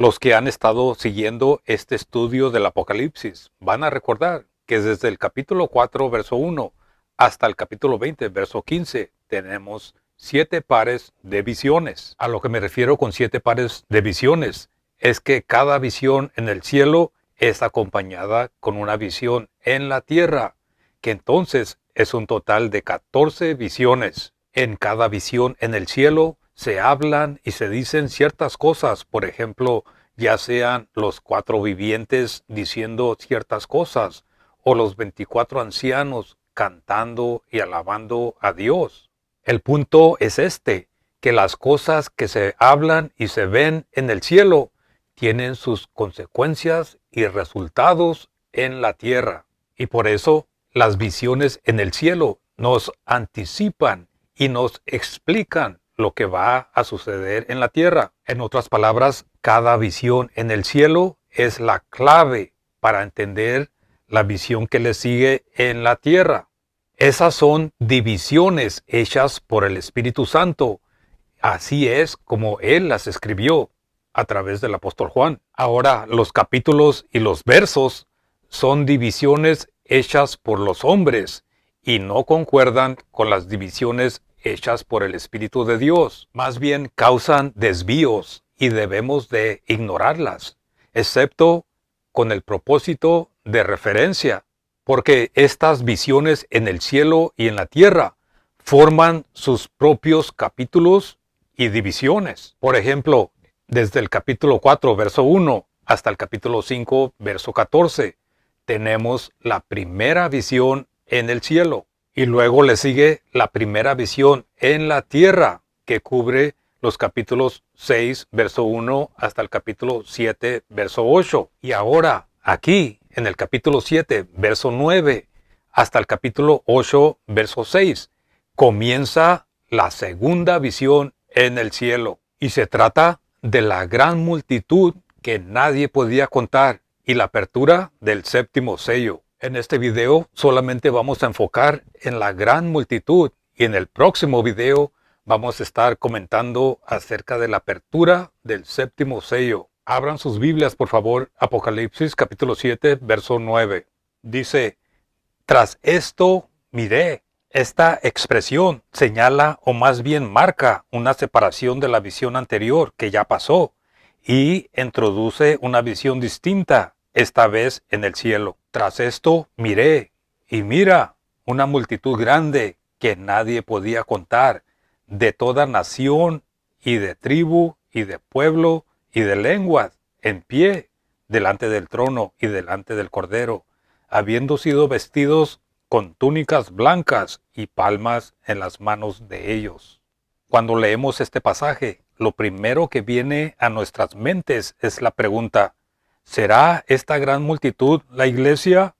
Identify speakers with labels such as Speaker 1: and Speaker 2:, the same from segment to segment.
Speaker 1: Los que han estado siguiendo este estudio del Apocalipsis van a recordar que desde el capítulo 4, verso 1, hasta el capítulo 20, verso 15, tenemos 7 pares de visiones. A lo que me refiero con 7 pares de visiones es que cada visión en el cielo es acompañada con una visión en la tierra, que entonces es un total de 14 visiones. En cada visión en el cielo se hablan y se dicen ciertas cosas, por ejemplo, ya sean los 4 vivientes diciendo ciertas cosas, o los 24 ancianos cantando y alabando a Dios. El punto es este, que las cosas que se hablan y se ven en el cielo tienen sus consecuencias y resultados en la tierra. Y por eso las visiones en el cielo nos anticipan y nos explican lo que va a suceder en la tierra. En otras palabras, cada visión en el cielo es la clave para entender la visión que le sigue en la tierra. Esas son divisiones hechas por el Espíritu Santo. Así es como Él las escribió a través del apóstol Juan. Ahora, los capítulos y los versos son divisiones hechas por los hombres y no concuerdan con las divisiones hechas por el Espíritu de Dios. Más bien causan desvíos y debemos de ignorarlas, excepto con el propósito de referencia, porque estas visiones en el cielo y en la tierra forman sus propios capítulos y divisiones. Por ejemplo, desde el capítulo 4, verso 1, hasta el capítulo 5, verso 14, tenemos la primera visión en el cielo. Y luego le sigue la primera visión en la tierra, que cubre los capítulos 6, verso 1, hasta el capítulo 7, verso 8. Y ahora, aquí, en el capítulo 7, verso 9, hasta el capítulo 8, verso 6, comienza la segunda visión en el cielo. Y se trata de la gran multitud que nadie podía contar y la apertura del séptimo sello. En este video solamente vamos a enfocar en la gran multitud y en el próximo video vamos a estar comentando acerca de la apertura del séptimo sello. Abran sus Biblias, por favor, Apocalipsis capítulo 7, verso 9. Dice, tras esto miré. Esta expresión señala o más bien marca una separación de la visión anterior que ya pasó y introduce una visión distinta, esta vez en el cielo. Tras esto miré, y mira, una multitud grande que nadie podía contar, de toda nación, y de tribu, y de pueblo, y de lenguas, en pie, delante del trono y delante del Cordero, habiendo sido vestidos con túnicas blancas y palmas en las manos de ellos. Cuando leemos este pasaje, lo primero que viene a nuestras mentes es la pregunta, ¿será esta gran multitud la iglesia?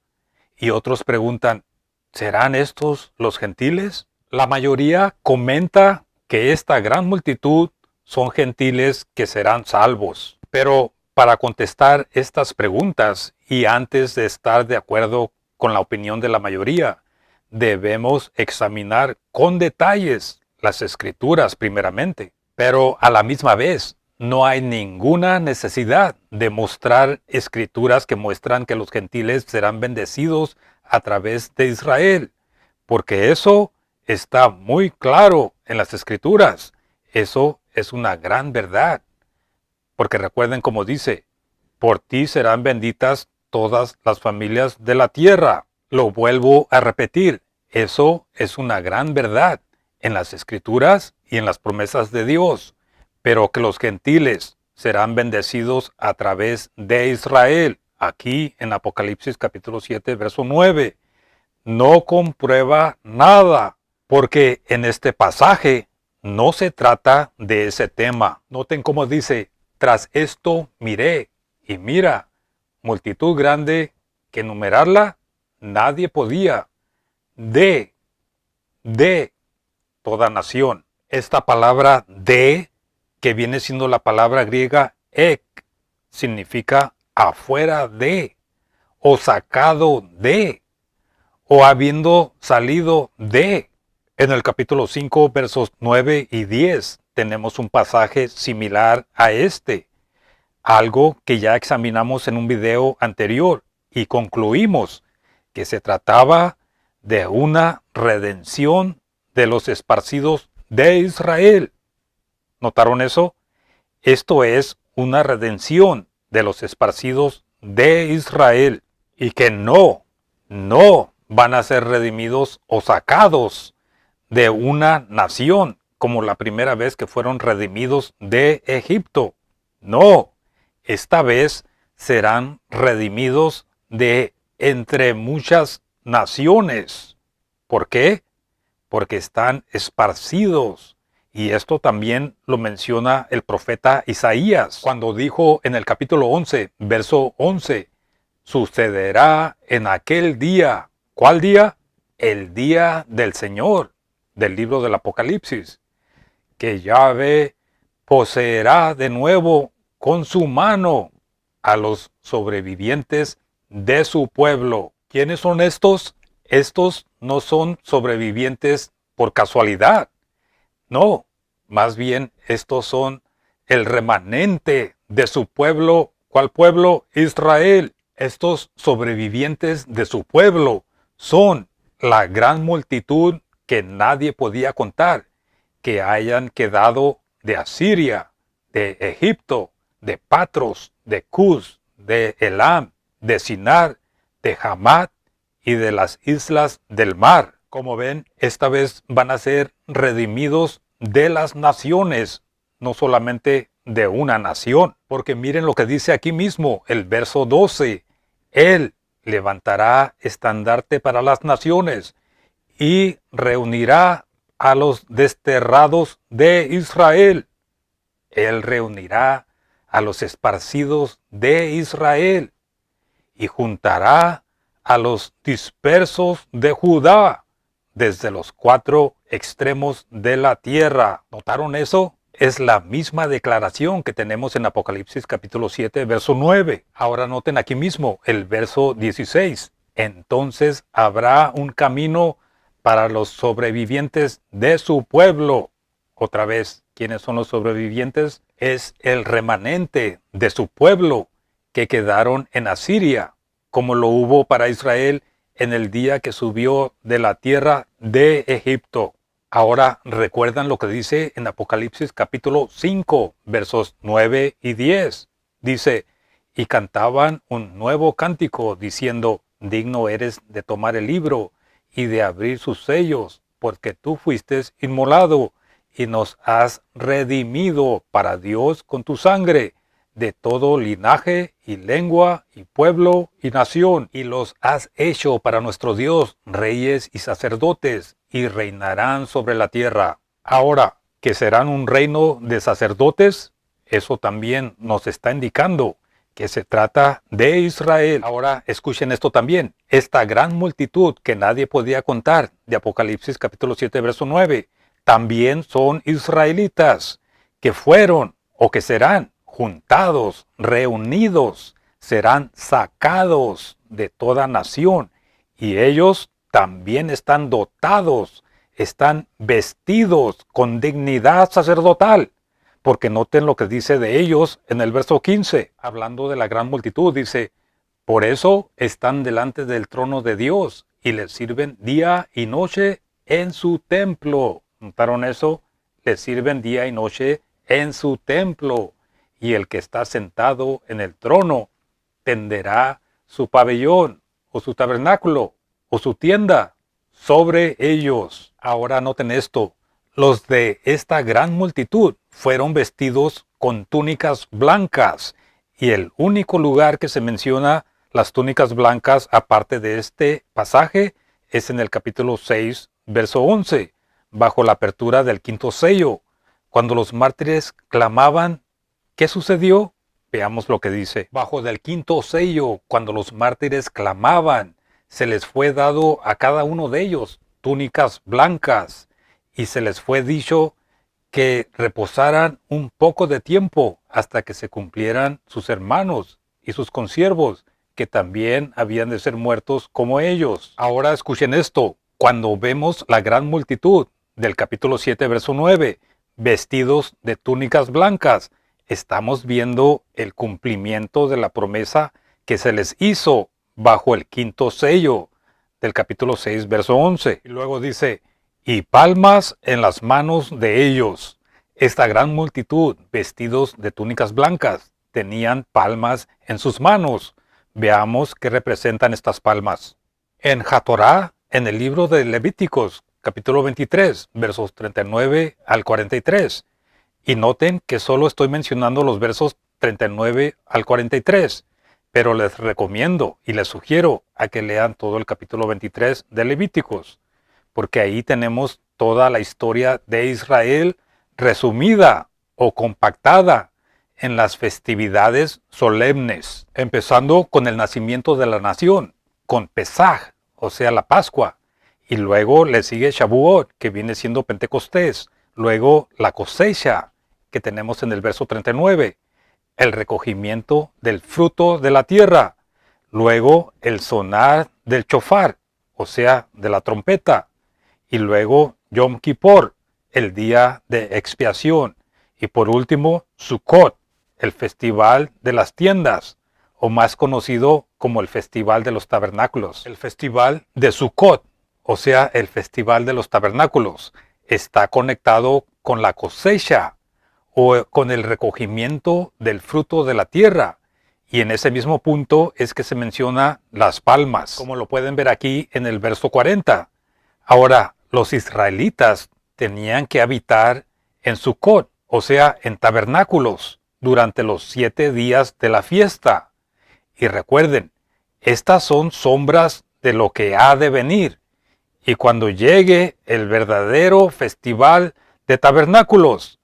Speaker 1: Y otros preguntan, ¿serán estos los gentiles? La mayoría comenta que esta gran multitud son gentiles que serán salvos. Pero para contestar estas preguntas y antes de estar de acuerdo con la opinión de la mayoría, debemos examinar con detalles las escrituras primeramente. Pero a la misma vez, no hay ninguna necesidad de mostrar escrituras que muestran que los gentiles serán bendecidos a través de Israel, porque eso está muy claro en las escrituras. Eso es una gran verdad, porque recuerden como dice, por ti serán benditas todas las familias de la tierra. Lo vuelvo a repetir, eso es una gran verdad en las escrituras y en las promesas de Dios, pero que los gentiles serán bendecidos a través de Israel, aquí en Apocalipsis capítulo 7, verso 9, no comprueba nada, porque en este pasaje no se trata de ese tema. Noten cómo dice, tras esto miré, y mira, multitud grande que enumerarla nadie podía, de toda nación. Esta palabra de, que viene siendo la palabra griega ek, significa afuera de, o sacado de, o habiendo salido de. En el capítulo 5, versos 9 y 10, tenemos un pasaje similar a este. algo que ya examinamos en un video anterior y concluimos que se trataba de una redención de los esparcidos de Israel. ¿Notaron eso? Esto es una redención de los esparcidos de Israel y que no van a ser redimidos o sacados de una nación como la primera vez que fueron redimidos de Egipto. No, esta vez serán redimidos de entre muchas naciones. ¿Por qué? Porque están esparcidos. Y esto también lo menciona el profeta Isaías, cuando dijo en el capítulo 11, verso 11, sucederá en aquel día. ¿Cuál día? El día del Señor, del libro del Apocalipsis, que Yahvé poseerá de nuevo con su mano a los sobrevivientes de su pueblo. ¿Quiénes son estos? Estos no son sobrevivientes por casualidad. No, más bien estos son el remanente de su pueblo. ¿Cuál pueblo? Israel. Estos sobrevivientes de su pueblo son la gran multitud que nadie podía contar, que hayan quedado de Asiria, de Egipto, de Patros, de Cus, de Elam, de Sinar, de Hamat y de las islas del mar. Como ven, esta vez van a ser redimidos de las naciones, no solamente de una nación. Porque miren lo que dice aquí mismo, el verso 12. Él levantará estandarte para las naciones y reunirá a los desterrados de Israel. Él reunirá a los esparcidos de Israel y juntará a los dispersos de Judá desde los 4 extremos de la tierra. ¿Notaron eso? Es la misma declaración que tenemos en Apocalipsis capítulo 7, verso 9. Ahora noten aquí mismo el verso 16. Entonces habrá un camino para los sobrevivientes de su pueblo. Otra vez, ¿quiénes son los sobrevivientes? Es el remanente de su pueblo que quedaron en Asiria, como lo hubo para Israel en el día que subió de la tierra de Egipto. Ahora recuerdan lo que dice en Apocalipsis capítulo 5, versos 9 y 10. Dice, y cantaban un nuevo cántico diciendo, digno eres de tomar el libro y de abrir sus sellos, porque tú fuiste inmolado y nos has redimido para Dios con tu sangre de todo linaje y lengua y pueblo y nación, y los has hecho para nuestro Dios reyes y sacerdotes, y reinarán sobre la tierra. Ahora, que serán un reino de sacerdotes, eso también nos está indicando que se trata de Israel. Ahora escuchen esto también. Esta gran multitud que nadie podía contar de Apocalipsis capítulo 7 verso 9, también son israelitas que fueron o que serán juntados, reunidos, serán sacados de toda nación y ellos también están dotados, están vestidos con dignidad sacerdotal. Porque noten lo que dice de ellos en el verso 15, hablando de la gran multitud, dice, por eso están delante del trono de Dios y les sirven día y noche en su templo. ¿Notaron eso? Les sirven día y noche en su templo. Y el que está sentado en el trono tenderá su pabellón o su tabernáculo o su tienda sobre ellos. Ahora noten esto. Los de esta gran multitud fueron vestidos con túnicas blancas y el único lugar que se menciona las túnicas blancas aparte de este pasaje es en el capítulo 6, verso 11, bajo la apertura del quinto sello. Cuando los mártires clamaban, ¿qué sucedió? Veamos lo que dice. Bajo del quinto sello, cuando los mártires clamaban, se les fue dado a cada uno de ellos túnicas blancas y se les fue dicho que reposaran un poco de tiempo hasta que se cumplieran sus hermanos y sus consiervos, que también habían de ser muertos como ellos. Ahora escuchen esto, cuando vemos la gran multitud del capítulo 7, verso 9, vestidos de túnicas blancas, estamos viendo el cumplimiento de la promesa que se les hizo bajo el quinto sello del capítulo 6, verso 11. Y luego dice, y palmas en las manos de ellos. Esta gran multitud, vestidos de túnicas blancas, tenían palmas en sus manos. Veamos qué representan estas palmas. En Hatorá, en el libro de Levíticos, capítulo 23, versos 39 al 43. Y noten que solo estoy mencionando los versos 39 al 43, pero les recomiendo y les sugiero a que lean todo el capítulo 23 de Levíticos, porque ahí tenemos toda la historia de Israel resumida o compactada en las festividades solemnes, empezando con el nacimiento de la nación, con Pesaj, o sea, la Pascua, y luego le sigue Shavuot, que viene siendo Pentecostés, luego la cosecha, que tenemos en el verso 39, el recogimiento del fruto de la tierra, luego el sonar del chofar, o sea, de la trompeta, y luego Yom Kippur, el día de expiación, y por último Sukkot, el festival de las tiendas, o más conocido como el festival de los tabernáculos. El festival de Sukkot, o sea, el festival de los tabernáculos, está conectado con la cosecha o con el recogimiento del fruto de la tierra. Y en ese mismo punto es que se menciona las palmas, como lo pueden ver aquí en el verso 40. Ahora, los israelitas tenían que habitar en Sukkot, o sea, en tabernáculos, durante los 7 días de la fiesta. Y recuerden, estas son sombras de lo que ha de venir. Y cuando llegue el verdadero festival de tabernáculos,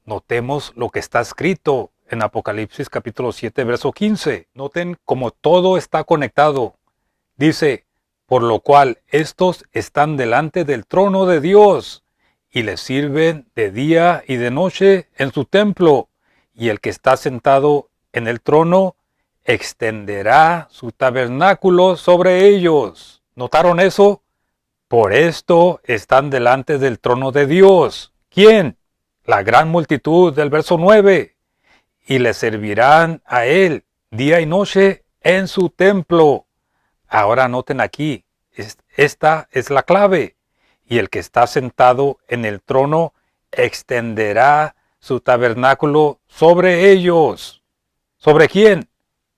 Speaker 1: notemos lo que está escrito en Apocalipsis capítulo 7, verso 15. Noten cómo todo está conectado. Dice, por lo cual estos están delante del trono de Dios y les sirven de día y de noche en su templo. Y el que está sentado en el trono extenderá su tabernáculo sobre ellos. ¿Notaron eso? Por esto están delante del trono de Dios. ¿Quién? La gran multitud del verso 9. Y le servirán a él día y noche en su templo. Ahora noten aquí, esta es la clave. Y el que está sentado en el trono extenderá su tabernáculo sobre ellos. ¿Sobre quién?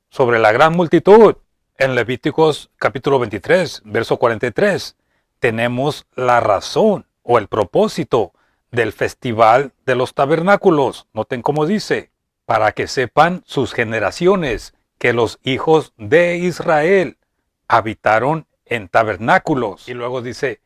Speaker 1: Sobre la gran multitud. En Levíticos capítulo 23, verso 43, tenemos la razón o el propósito del festival de los tabernáculos. Noten cómo dice, para que sepan sus generaciones que los hijos de Israel habitaron en tabernáculos. Y luego dice,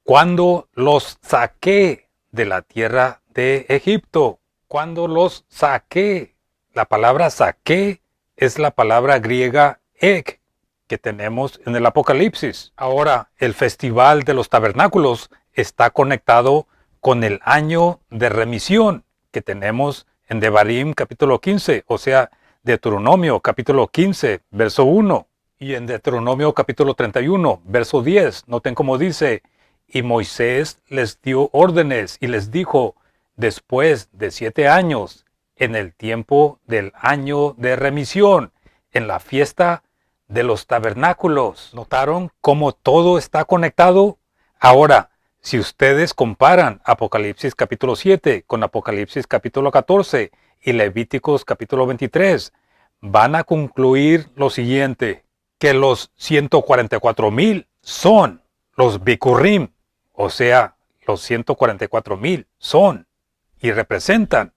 Speaker 1: cuando los saqué de la tierra de Egipto. Cuando los saqué. La palabra saqué es la palabra griega ek, que tenemos en el Apocalipsis. Ahora, el festival de los tabernáculos está conectado con el año de remisión que tenemos en Devarim capítulo 15, o sea, Deuteronomio capítulo 15, verso 1. Y en Deuteronomio capítulo 31, verso 10, noten cómo dice, y Moisés les dio órdenes y les dijo, después de 7 años, en el tiempo del año de remisión, en la fiesta de los tabernáculos. ¿Notaron cómo todo está conectado? Ahora, si ustedes comparan Apocalipsis capítulo 7 con Apocalipsis capítulo 14 y Levíticos capítulo 23, van a concluir lo siguiente, que los 144,000 son los Bikurim, o sea, los 144,000 son y representan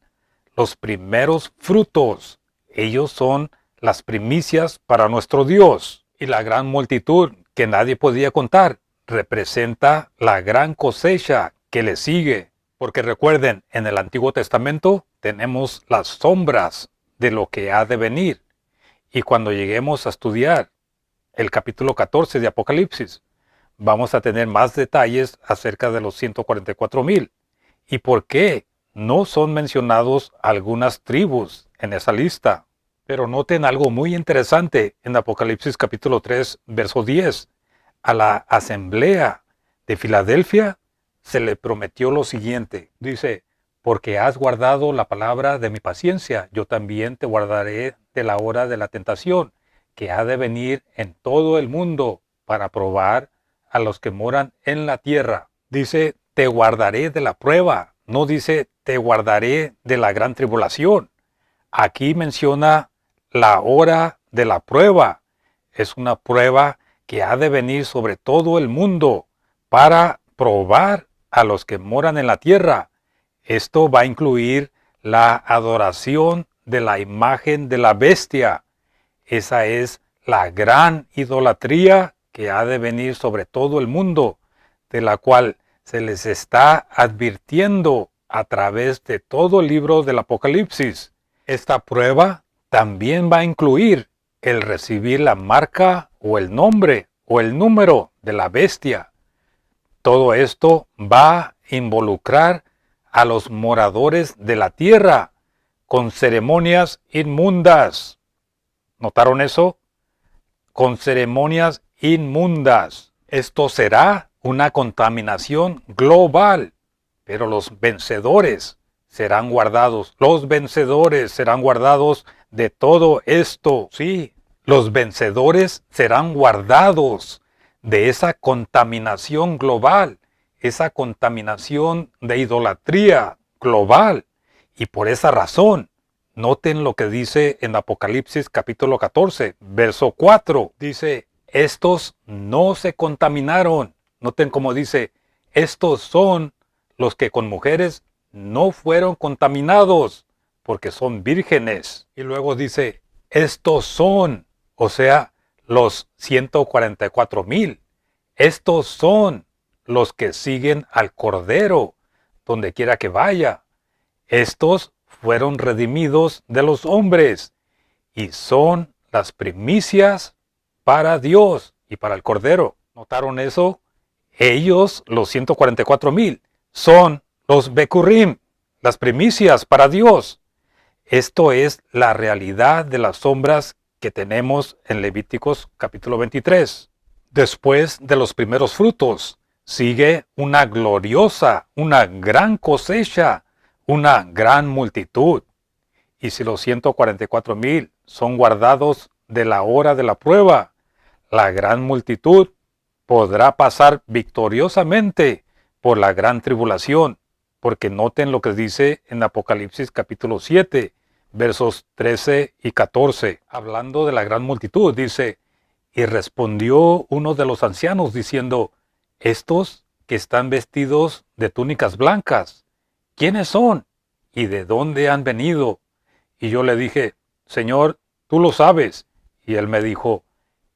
Speaker 1: los primeros frutos. Ellos son las primicias para nuestro Dios. Y la gran multitud que nadie podía contar representa la gran cosecha que le sigue. Porque recuerden, en el Antiguo Testamento tenemos las sombras de lo que ha de venir. Y cuando lleguemos a estudiar el capítulo 14 de Apocalipsis, vamos a tener más detalles acerca de los 144,000. ¿Y por qué no son mencionados algunas tribus en esa lista? Pero noten algo muy interesante en Apocalipsis capítulo 3, verso 10. A la asamblea de Filadelfia se le prometió lo siguiente. Dice, porque has guardado la palabra de mi paciencia, yo también te guardaré de la hora de la tentación, que ha de venir en todo el mundo para probar a los que moran en la tierra. Dice, te guardaré de la prueba, no dice, te guardaré de la gran tribulación. Aquí menciona la hora de la prueba. Es una prueba que ha de venir sobre todo el mundo para probar a los que moran en la tierra. Esto va a incluir la adoración de la imagen de la bestia. Esa es la gran idolatría que ha de venir sobre todo el mundo, de la cual se les está advirtiendo a través de todo el libro del Apocalipsis. Esta prueba también va a incluir el recibir la marca o el nombre o el número de la bestia. Todo esto va a involucrar a los moradores de la tierra con ceremonias inmundas. ¿Notaron eso? Con ceremonias inmundas. Esto será una contaminación global, pero los vencedores serán guardados. Los vencedores serán guardados de todo esto. Sí, los vencedores serán guardados de esa contaminación global, esa contaminación de idolatría global. Y por esa razón, noten lo que dice en Apocalipsis capítulo 14, verso 4. Dice, estos no se contaminaron. Noten cómo dice, estos son los que con mujeres no fueron contaminados, porque son vírgenes. Y luego dice, estos son, o sea, los 144,000. Estos son los que siguen al Cordero, donde quiera que vaya. Estos fueron redimidos de los hombres y son las primicias para Dios y para el Cordero. ¿Notaron eso? Ellos, los 144,000, son los Bekurim, las primicias para Dios. Esto es la realidad de las sombras que tenemos en Levíticos capítulo 23. Después de los primeros frutos, sigue una gloriosa, una gran cosecha, una gran multitud. Y si los 144,000 son guardados de la hora de la prueba, la gran multitud podrá pasar victoriosamente por la gran tribulación, porque noten lo que dice en Apocalipsis capítulo 7, versos 13 y 14. Hablando de la gran multitud, dice, y respondió uno de los ancianos diciendo, estos que están vestidos de túnicas blancas, ¿quiénes son? ¿Y de dónde han venido? Y yo le dije, Señor, tú lo sabes. Y él me dijo,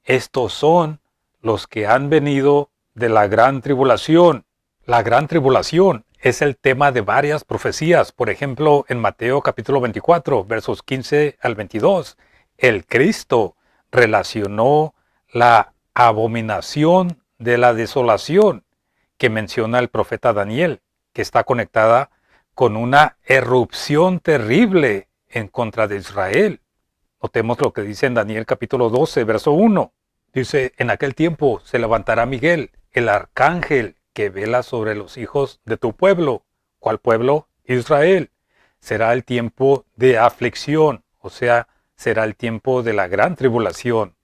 Speaker 1: estos son los que han venido de la gran tribulación. La gran tribulación es el tema de varias profecías. Por ejemplo, en Mateo capítulo 24, versos 15 al 22, el Cristo relacionó la abominación de la desolación que menciona el profeta Daniel, que está conectada con una erupción terrible en contra de Israel. Notemos lo que dice en Daniel capítulo 12, verso 1. Dice, en aquel tiempo se levantará Miguel, el arcángel que vela sobre los hijos de tu pueblo. ¿Cuál pueblo? Israel. Será el tiempo de aflicción, o sea, será el tiempo de la gran tribulación,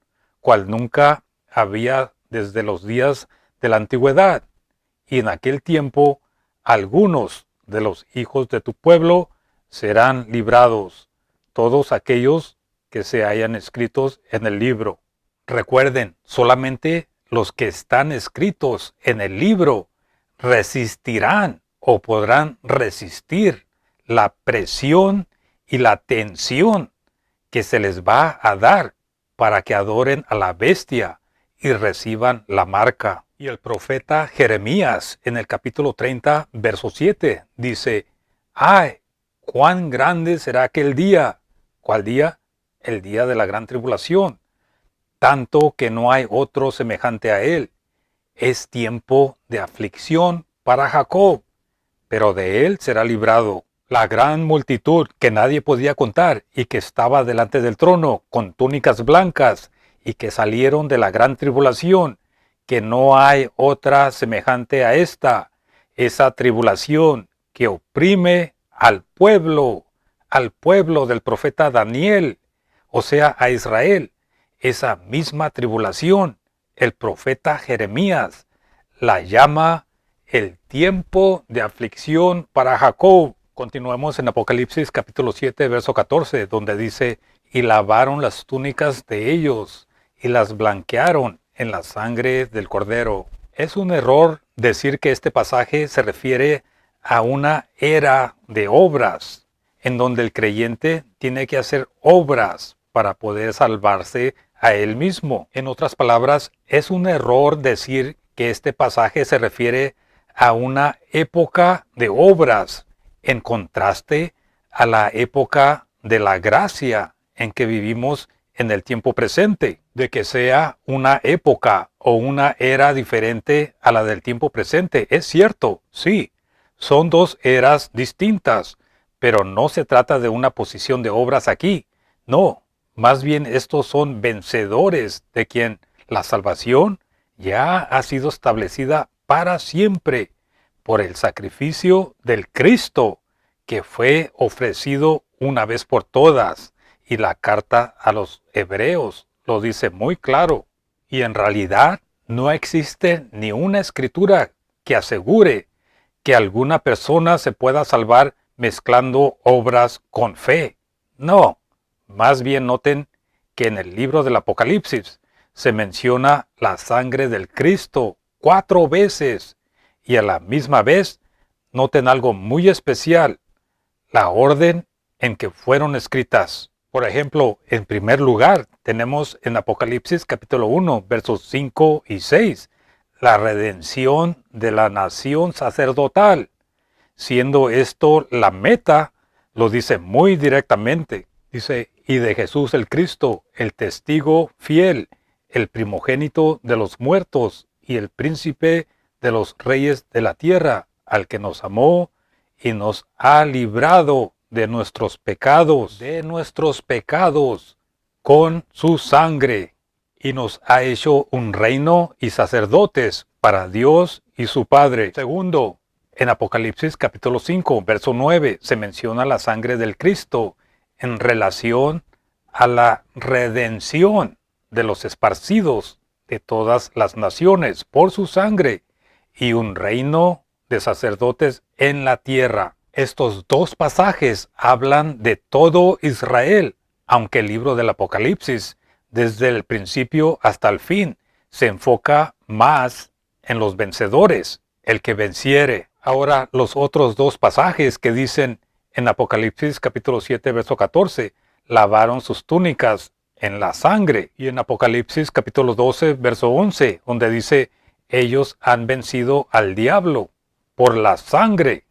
Speaker 1: cual nunca había desde los días de la antigüedad. Y en aquel tiempo, algunos de los hijos de tu pueblo serán librados, todos aquellos que se hayan escritos en el libro. Recuerden, solamente los que están escritos en el libro resistirán o podrán resistir la presión y la tensión que se les va a dar para que adoren a la bestia y reciban la marca. Y el profeta Jeremías en el capítulo 30, verso 7 dice, ¡ay! ¡Cuán grande será aquel día! ¿Cuál día? El día de la gran tribulación. Tanto que no hay otro semejante a él. Es tiempo de aflicción para Jacob, pero de él será librado. La gran multitud que nadie podía contar y que estaba delante del trono con túnicas blancas y que salieron de la gran tribulación, que no hay otra semejante a esta, esa tribulación que oprime al pueblo del profeta Daniel, o sea, a Israel. Esa misma tribulación, el profeta Jeremías la llama el tiempo de aflicción para Jacob. Continuemos en Apocalipsis capítulo 7, verso 14, donde dice, y lavaron las túnicas de ellos y las blanquearon en la sangre del Cordero. Es un error decir que este pasaje se refiere a una era de obras, en donde el creyente tiene que hacer obras para poder salvarse a él mismo. En otras palabras, es un error decir que este pasaje se refiere a una época de obras, en contraste a la época de la gracia en que vivimos en el tiempo presente. De que sea una época o una era diferente a la del tiempo presente, es cierto, sí, son dos eras distintas, pero no se trata de una posición de obras aquí, no, más bien estos son vencedores de quien la salvación ya ha sido establecida para siempre por el sacrificio del Cristo que fue ofrecido una vez por todas, y la carta a los hebreos lo dice muy claro. Y en realidad no existe ni una escritura que asegure que alguna persona se pueda salvar mezclando obras con fe. No, más bien noten que en el libro del Apocalipsis se menciona la sangre del Cristo 4 veces, y a la misma vez noten algo muy especial, la orden en que fueron escritas. Por ejemplo, en primer lugar, tenemos en Apocalipsis capítulo 1, versos 5 y 6, la redención de la nación sacerdotal. Siendo esto la meta, lo dice muy directamente. Dice, y de Jesús el Cristo, el testigo fiel, el primogénito de los muertos y el príncipe de los reyes de la tierra, al que nos amó y nos ha librado de nuestros pecados, con su sangre, y nos ha hecho un reino y sacerdotes para Dios y su Padre. Segundo, en Apocalipsis capítulo 5, verso 9, se menciona la sangre del Cristo en relación a la redención de los esparcidos de todas las naciones por su sangre y un reino de sacerdotes en la tierra. Estos dos pasajes hablan de todo Israel, aunque el libro del Apocalipsis, desde el principio hasta el fin, se enfoca más en los vencedores, el que venciere. Ahora, los otros dos pasajes que dicen en Apocalipsis capítulo 7, verso 14, lavaron sus túnicas en la sangre. Y en Apocalipsis capítulo 12, verso 11, donde dice, ellos han vencido al diablo por la sangre.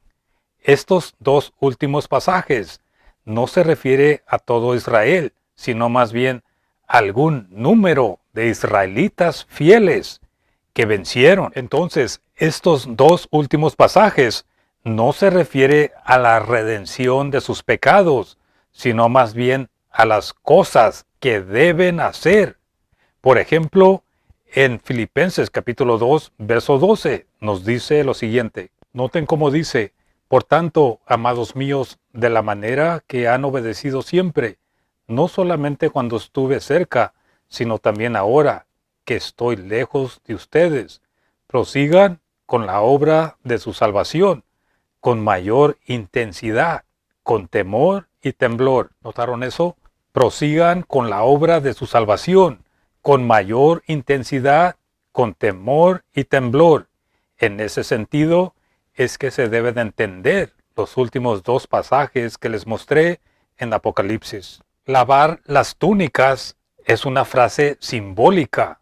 Speaker 1: Estos dos últimos pasajes no se refiere a todo Israel, sino más bien a algún número de israelitas fieles que vencieron. Entonces, estos dos últimos pasajes no se refiere a la redención de sus pecados, sino más bien a las cosas que deben hacer. Por ejemplo, en Filipenses capítulo 2, verso 12, nos dice lo siguiente. Noten cómo dice, por tanto, amados míos, de la manera que han obedecido siempre, no solamente cuando estuve cerca, sino también ahora que estoy lejos de ustedes, prosigan con la obra de su salvación, con mayor intensidad, con temor y temblor. ¿Notaron eso? Prosigan con la obra de su salvación, con mayor intensidad, con temor y temblor. En ese sentido, es que se deben entender los últimos dos pasajes que les mostré en Apocalipsis. Lavar las túnicas es una frase simbólica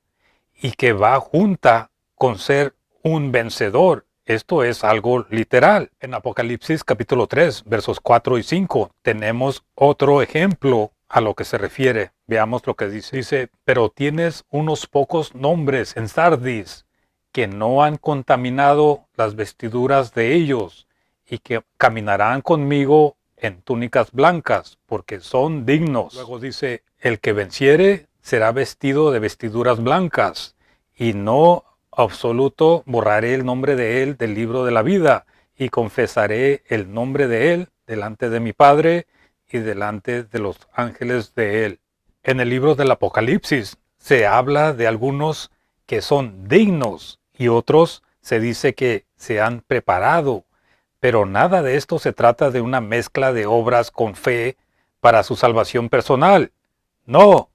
Speaker 1: y que va junta con ser un vencedor. Esto es algo literal. En Apocalipsis capítulo 3, versos 4 y 5, tenemos otro ejemplo a lo que se refiere. Veamos lo que dice. Dice, pero tienes unos pocos nombres en Sardis, que no han contaminado las vestiduras de ellos, y que caminarán conmigo en túnicas blancas, porque son dignos. Luego dice, el que venciere será vestido de vestiduras blancas, y no absoluto borraré el nombre de él del libro de la vida, y confesaré el nombre de él delante de mi Padre y delante de los ángeles de Él. En el libro del Apocalipsis se habla de algunos que son dignos y otros se dice que se han preparado, pero nada de esto se trata de una mezcla de obras con fe para su salvación personal. No,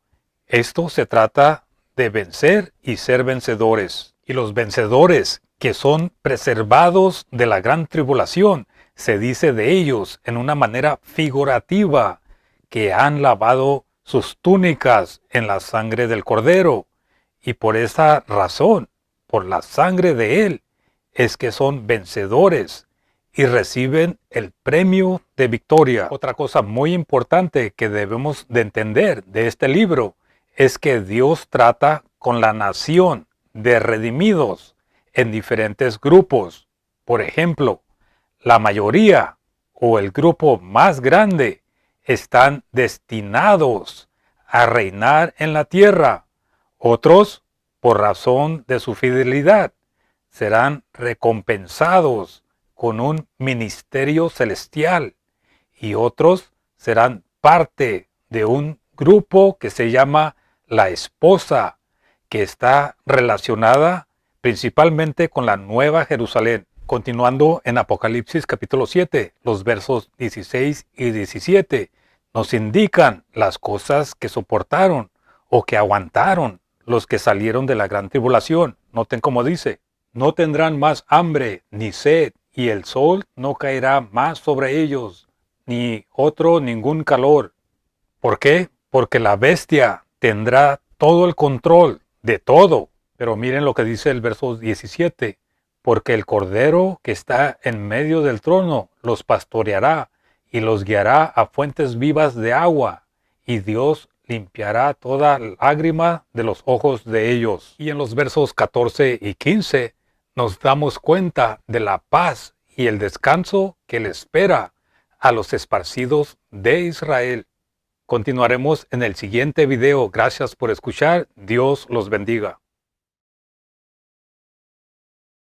Speaker 1: esto se trata de vencer y ser vencedores. Y los vencedores que son preservados de la gran tribulación, se dice de ellos en una manera figurativa que han lavado sus túnicas en la sangre del Cordero. Y por esa razón, por la sangre de Él, es que son vencedores y reciben el premio de victoria. Otra cosa muy importante que debemos de entender de este libro es que Dios trata con la nación de redimidos en diferentes grupos. Por ejemplo, la mayoría o el grupo más grande están destinados a reinar en la tierra. Otros, por razón de su fidelidad, serán recompensados con un ministerio celestial y otros serán parte de un grupo que se llama la esposa, que está relacionada principalmente con la Nueva Jerusalén. Continuando en Apocalipsis capítulo 7, los versos 16 y 17 nos indican las cosas que soportaron o que aguantaron los que salieron de la gran tribulación. Noten cómo dice: no tendrán más hambre ni sed, y el sol no caerá más sobre ellos, ni ningún calor. ¿Por qué? Porque la bestia tendrá todo el control de todo. Pero miren lo que dice el verso 17. Porque el Cordero que está en medio del trono los pastoreará y los guiará a fuentes vivas de agua, y Dios limpiará toda lágrima de los ojos de ellos. Y en los versos 14 y 15 nos damos cuenta de la paz y el descanso que le espera a los esparcidos de Israel. Continuaremos en el siguiente video. Gracias por escuchar. Dios los bendiga.